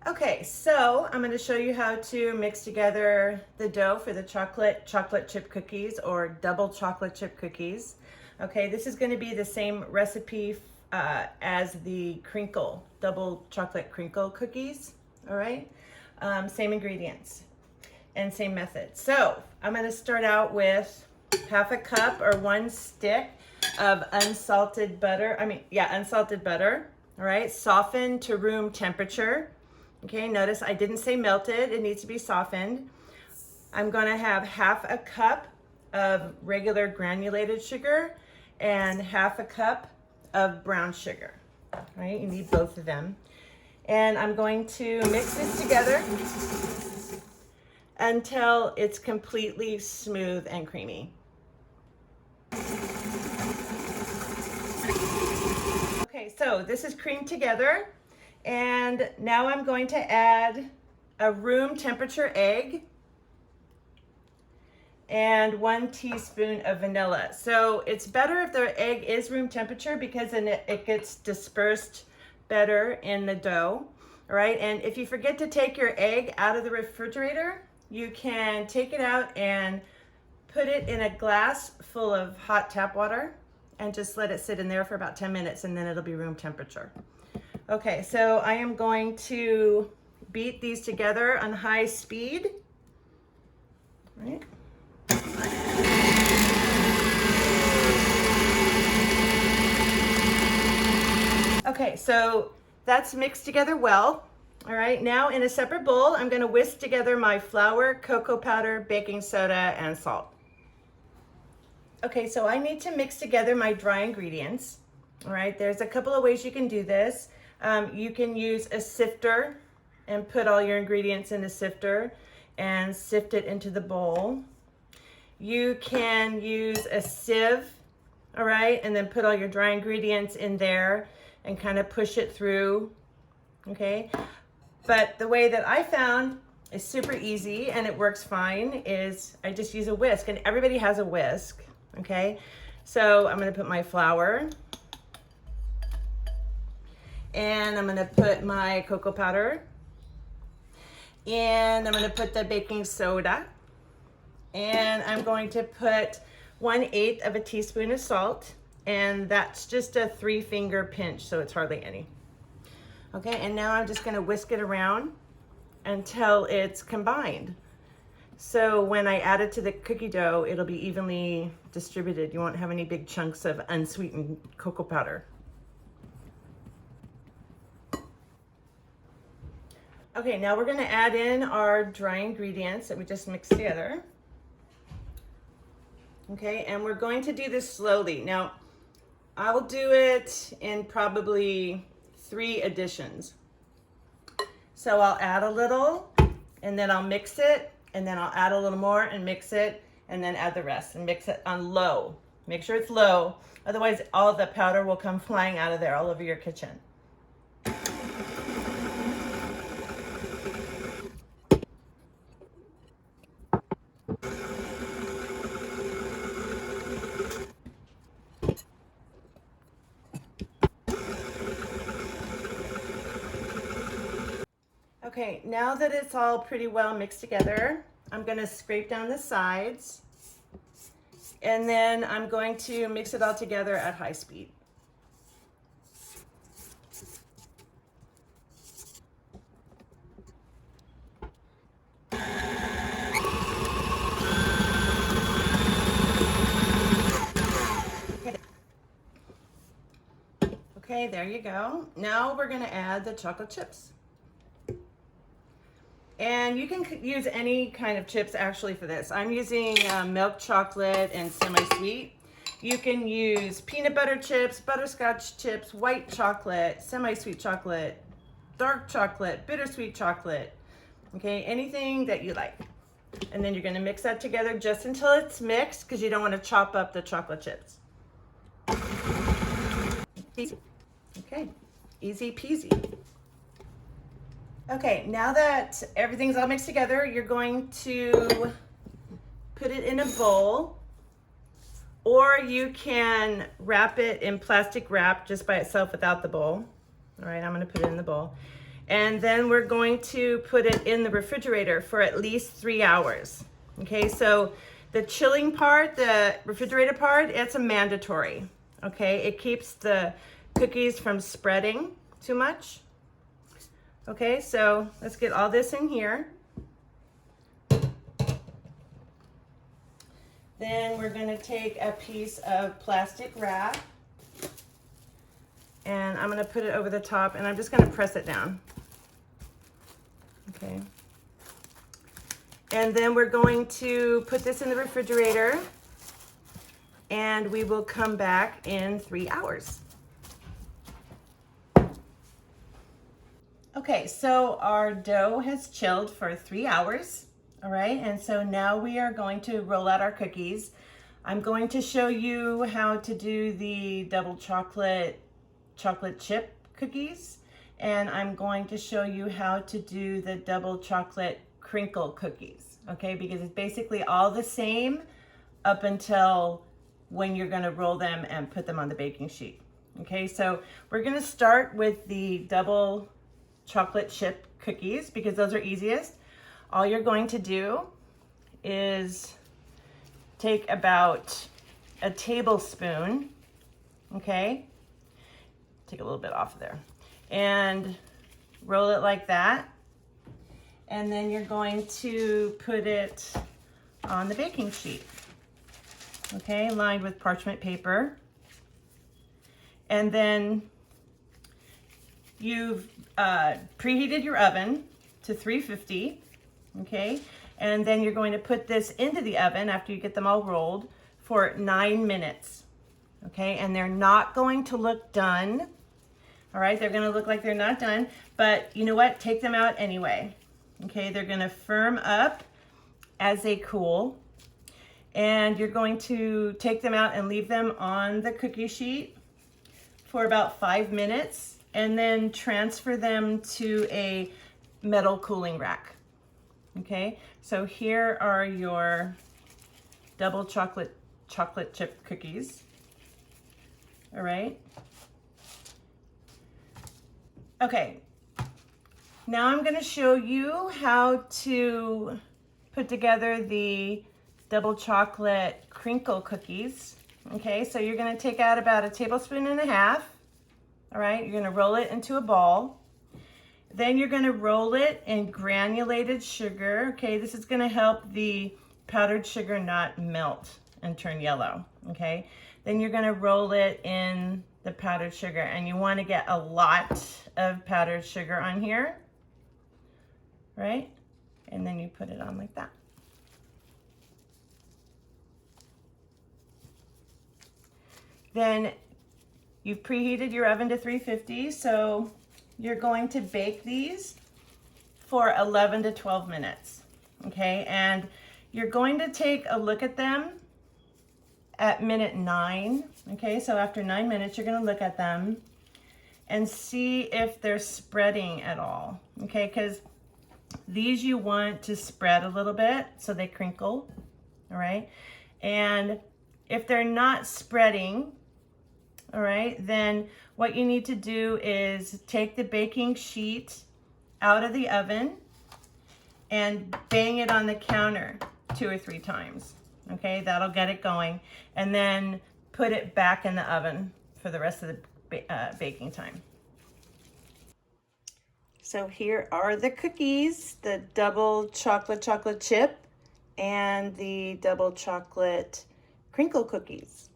Okay, so I'm going to show you how to mix together the dough for the chocolate chip cookies or double chocolate chip cookies. Okay, this is going to be the same recipe as the crinkle, double chocolate crinkle cookies. All right, same ingredients and same method. So I'm going to start out with half a cup or 1 stick of unsalted butter. Unsalted butter. All right, softened to room temperature. Okay, notice I didn't say melted, it needs to be softened. I'm gonna have half a cup of regular granulated sugar and half a cup of brown sugar. All right, you need both of them. And I'm going to mix this together until it's completely smooth and creamy. Okay, so this is creamed together. And now I'm going to add a room temperature egg and 1 teaspoon of vanilla. So it's better if the egg is room temperature because then it gets dispersed better in the dough. All right, and if you forget to take your egg out of the refrigerator, you can take it out and put it in a glass full of hot tap water and just let it sit in there for about 10 minutes and then it'll be room temperature. Okay, so I am going to beat these together on high speed. Right. Okay, so that's mixed together well. All right, now in a separate bowl, I'm going to whisk together my flour, cocoa powder, baking soda, and salt. Okay, so I need to mix together my dry ingredients. All right, there's a couple of ways you can do this. You can use a sifter and put all your ingredients in a sifter and sift it into the bowl. You can use a sieve, all right, and then put all your dry ingredients in there and kind of push it through, okay? But the way that I found is super easy and it works fine is I just use a whisk, and everybody has a whisk, okay? So I'm gonna put my flour, and I'm gonna put my cocoa powder, and I'm gonna put the baking soda, and I'm going to put 1/8 of a teaspoon of salt, and that's just a 3-finger pinch, so it's hardly any. Okay, and now I'm just gonna whisk it around until it's combined. So when I add it to the cookie dough, it'll be evenly distributed. You won't have any big chunks of unsweetened cocoa powder. Okay, now we're gonna add in our dry ingredients that we just mixed together. Okay, and we're going to do this slowly. Now, I'll do it in probably 3 additions. So I'll add a little, and then I'll mix it, and then I'll add a little more and mix it, and then add the rest and mix it on low. Make sure it's low, otherwise all the powder will come flying out of there all over your kitchen. Okay, now that it's all pretty well mixed together, I'm gonna scrape down the sides, and then I'm going to mix it all together at high speed. Okay, there you go. Now we're gonna add the chocolate chips. And you can use any kind of chips actually for this. I'm using milk chocolate and semi-sweet. You can use peanut butter chips, butterscotch chips, white chocolate, semi-sweet chocolate, dark chocolate, bittersweet chocolate. Okay, anything that you like. And then you're gonna mix that together just until it's mixed because you don't want to chop up the chocolate chips. Okay, easy peasy. Okay, now that everything's all mixed together, you're going to put it in a bowl, or you can wrap it in plastic wrap just by itself without the bowl. All right, I'm gonna put it in the bowl. And then we're going to put it in the refrigerator for at least 3 hours. Okay, so the chilling part, the refrigerator part, it's a mandatory. Okay, it keeps the cookies from spreading too much. Okay, so let's get all this in here. Then we're going to take a piece of plastic wrap and I'm going to put it over the top and I'm just going to press it down. Okay. And then we're going to put this in the refrigerator and we will come back in 3 hours. Okay, so our dough has chilled for 3 hours. All right, and so now we are going to roll out our cookies. I'm going to show you how to do the double chocolate chip cookies, and I'm going to show you how to do the double chocolate crinkle cookies, okay? Because it's basically all the same up until when you're gonna roll them and put them on the baking sheet, okay? So we're gonna start with the double chocolate chip cookies because those are easiest. All you're going to do is take about a tablespoon, okay? Take a little bit off of there. And roll it like that. And then you're going to put it on the baking sheet, okay? Lined with parchment paper. And then you've preheated your oven to 350. Okay, and then you're going to put this into the oven after you get them all rolled for 9 minutes. Okay, and they're not going to look done. All right, they're going to look like they're not done, but you know what? Take them out anyway. Okay, they're going to firm up as they cool, and you're going to take them out and leave them on the cookie sheet for about 5 minutes, and then transfer them to a metal cooling rack. Okay, so here are your double chocolate chip cookies. All right. Okay, now I'm going to show you how to put together the double chocolate crinkle cookies. Okay, so you're going to take out about 1.5 tablespoons. All right, you're going to roll it into a ball. Then you're going to roll it in granulated sugar. Okay, this is going to help the powdered sugar not melt and turn yellow. Okay, then you're going to roll it in the powdered sugar, and you want to get a lot of powdered sugar on here, right? And then you put it on like that. Then you've preheated your oven to 350, so you're going to bake these for 11 to 12 minutes, okay? And you're going to take a look at them at minute 9, okay? So after 9 minutes, you're gonna look at them and see if they're spreading at all, okay? Because these you want to spread a little bit so they crinkle, all right? And if they're not spreading, all right, then what you need to do is take the baking sheet out of the oven and bang it on the counter 2 or 3 times. Okay, that'll get it going. And then put it back in the oven for the rest of the baking time. So here are the cookies, the double chocolate chip and the double chocolate crinkle cookies.